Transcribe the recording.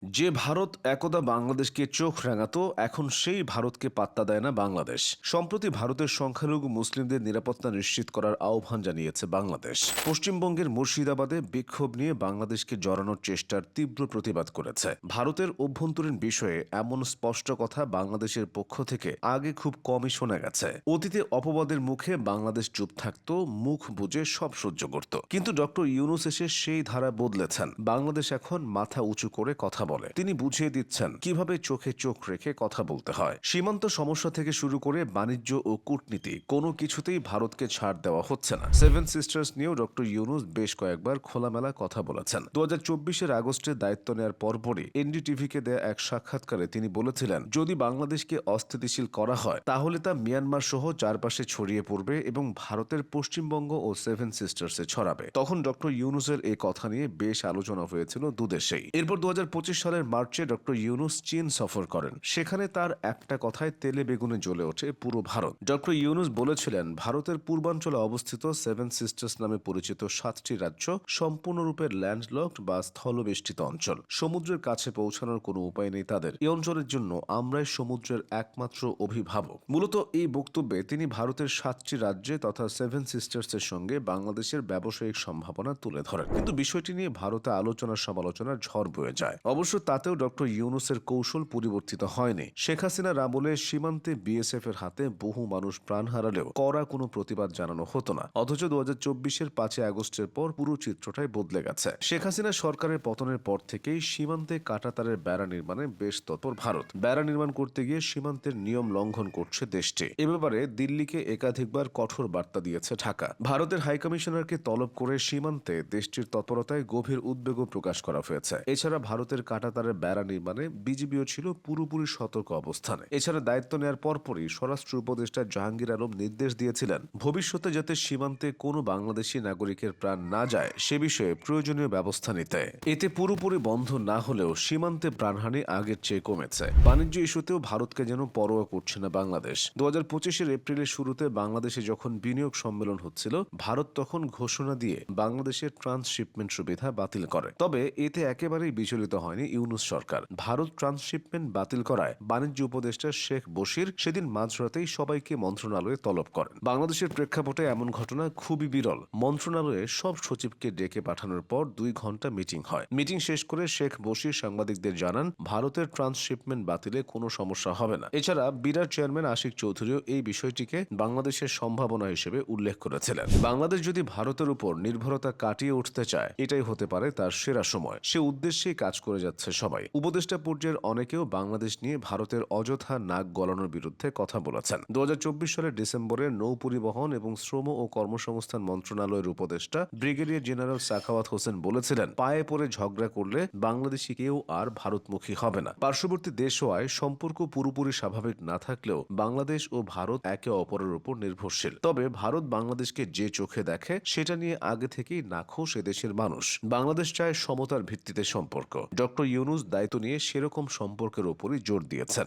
যে ভারত একদা বাংলাদেশকে চোখ রাঙাতো এখন সেই ভারতকে পাত্তা দেয় না বাংলাদেশ। সম্প্রতি ভারতের সংখ্যালঘু মুসলিমদের নিরাপত্তা নিশ্চিত করার আহ্বান জানিয়েছে বাংলাদেশ। পশ্চিমবঙ্গের মুর্শিদাবাদে বিক্ষোভ নিয়ে বাংলাদেশকে জড়ানোর চেষ্টার তীব্র প্রতিবাদ করেছে। ভারতের অভ্যন্তরীণ বিষয়ে এমন স্পষ্ট কথা বাংলাদেশের পক্ষ থেকে আগে খুব কমই শোনা গেছে। অতীতে অপবাদের মুখে বাংলাদেশ চুপ থাকত, মুখ বুজে সব সহ্য করত, কিন্তু ডক্টর ইউনূস এসে সেই ধারা বদলেছেন। বাংলাদেশ এখন মাথা উঁচু করে কথা বলে। তিনি বুঝিয়ে দিচ্ছেন কিভাবে চোখে চোখ রেখে কথা বলতে হয়। সীমান্ত সমস্যা থেকে শুরু করে বাণিজ্য ও কূটনীতি, কোনো কিছুতেই ভারতকে ছাড় দেওয়া হচ্ছে না। সেভেন সিস্টার্স নিয়েও ডক্টর ইউনূস বেশ কয়েকবার খোলামেলা কথা বলেছেন। 2024 আগস্টে দায়িত্ব নেওয়ার পরপরই এনডিটিভিকে দেয়া এক সাক্ষাৎকারে তিনি বলেছিলেন, যদি বাংলাদেশকে অস্থিতিশীল করা হয় তাহলে তা মিয়ানমার সহ চারপাশে ছড়িয়ে পড়বে এবং ভারতের পশ্চিমবঙ্গ ও সেভেন সিস্টার্সে ছড়াবে। তখন ডক্টর ইউনূসের এই কথা নিয়ে বেশ আলোচনা হয়েছিল দুদেশেই। এরপর 2025 সালের মার্চে ডক্টর ইউনূস চীন সফর করেন। সেখানে তার একটা কথায় তেলে বেগুনে জ্বলে ওঠে পুরো ভারত। ডক্টর ইউনূস বলেছিলেন, ভারতের পূর্বাঞ্চলে অবস্থিত সেভেন সিস্টার্স নামে পরিচিত 7টি রাজ্য সম্পূর্ণরূপে ল্যান্ডলকড বা স্থলবেষ্টিত অঞ্চল। সমুদ্রের কাছে পৌঁছানোর কোনো উপায় নেই তাদের। এই অঞ্চলের জন্য আমরাই সমুদ্রের একমাত্র অভিভাবক। মূলত এই বক্তব্যে তিনি ভারতের 7টি রাজ্যে তথা সেভেন সিস্টার্সের সঙ্গে বাংলাদেশের ব্যবসায়িক সম্ভাবনা তুলে ধরেন। কিন্তু বিষয়টি নিয়ে ভারতে আলোচনা সমালোচনার ঝড় বয়ে যায়। অবশ্য তাতেও ডক্টর ইউনূসের কৌশল পরিবর্তিত হয়নি। শেখ হাসিনার আমলে সীমান্তে বিএসএফ এর হাতে বহু মানুষ প্রাণ হারালেও কড়া কোনো প্রতিবাদ জানানো হতো না। অথচ 2024 5 আগস্টের পর পুরো চিত্রটাই বদলে গেছে। শেখ হাসিনা সরকারের পতনের পর থেকেই সীমান্তে কাঁটাতারের বেড়া নির্মাণে বেশ তৎপর ভারত। বেড়া নির্মাণ করতে গিয়ে সীমান্তের নিয়ম লঙ্ঘন করছে দেশটি। এ ব্যাপারে দিল্লিকে একাধিকবার কঠোর বার্তা দিয়েছে ঢাকা। ভারতের হাইকমিশনারকে তলব করে সীমান্তে দেশটির তৎপরতায় গভীর উদ্বেগও প্রকাশ করা হয়েছে। এছাড়া ভারতের কাঁটাতারের বেড়া নির্মাণে বিজিবিও ছিল পুরোপুরি সতর্ক অবস্থানে। এছাড়া দায়িত্ব নেওয়ার পরপরই স্বরাষ্ট্র উপদেষ্টা জাহাঙ্গীর আলম নির্দেশ দিয়েছিলেন, ভবিষ্যতে যাতে সীমান্তে কোনো বাংলাদেশি নাগরিকের প্রাণ না যায় সে বিষয়ে প্রয়োজনীয় ব্যবস্থা নিতে। এতে পুরোপুরি বন্ধ না হলেও সীমান্তে প্রাণহানি আগের চেয়ে কমেছে। বাণিজ্য ইস্যুতেও ভারতকে যেন পরোয়া করছে না বাংলাদেশ। 2025 এপ্রিলের শুরুতে বাংলাদেশে যখন বিনিয়োগ সম্মেলন হচ্ছিল, ভারত তখন ঘোষণা দিয়ে বাংলাদেশের ট্রান্সশিপমেন্ট সুবিধা বাতিল করে। তবে এতে একেবারেই বিচলিত হয়নি ইউনূস সরকার। ভারত ট্রান্সশিপমেন্ট বাতিল করায় বাণিজ্য উপদেষ্টা শেখ বশির সেদিন মাঝরাতেই সবাইকে মন্ত্রণালয়ে তলব করেন। বাংলাদেশের প্রেক্ষাপটে এমন ঘটনা খুবই বিরল। মন্ত্রণালয়ে সব সচিবকে ডেকে পাঠানোর পর 2 ঘন্টা মিটিং হয়। মিটিং শেষ করে শেখ বশির সাংবাদিকদের জানান, ভারতের ট্রান্সশিপমেন্ট বাতিলে কোনো সমস্যা হবে না। এছাড়া বিরাট চেয়ারম্যান আশিক চৌধুরীও এই বিষয়টিকে বাংলাদেশের সম্ভাবনা হিসেবে উল্লেখ করেছিলেন। বাংলাদেশ যদি ভারতের উপর নির্ভরতা কাটিয়ে উঠতে চায়, এটাই হতে পারে তার সেরা সময়। সে উদ্দেশ্যেই কাজ করে যাচ্ছে সবাই। উপদেষ্টা পর্যায়ের অনেকেও বাংলাদেশ নিয়ে ভারতের অযথা নাক গলানোর বিরুদ্ধে কথা বলেছেন। 2024 সালের ডিসেম্বরে নৌ পরিবহন এবং শ্রম ও কর্মসংস্থান মন্ত্রণালয়ের উপদেষ্টা ব্রিগেডিয়ার জেনারেল সাখাওয়াত হোসেন বলেছিলেন, পায়ে পড়ে ঝগড়া করলে বাংলাদেশি কেউ আর ভারতমুখী হবে না। পার্শ্ববর্তী দেশ হওয়ায় সম্পর্ক পুরোপুরি স্বাভাবিক না থাকলেও বাংলাদেশ ও ভারত একে অপরের উপর নির্ভরশীল। তবে ভারত বাংলাদেশকে যে চোখে দেখে সেটা নিয়ে আগে থেকেই নাখোশ এদেশের মানুষ। বাংলাদেশ চায় সমতার ভিত্তিতে সম্পর্ক। ডক্টর ইউনূস দায়িত্ব নিয়ে সেরকম সম্পর্কের উপরই জোর দিয়েছেন।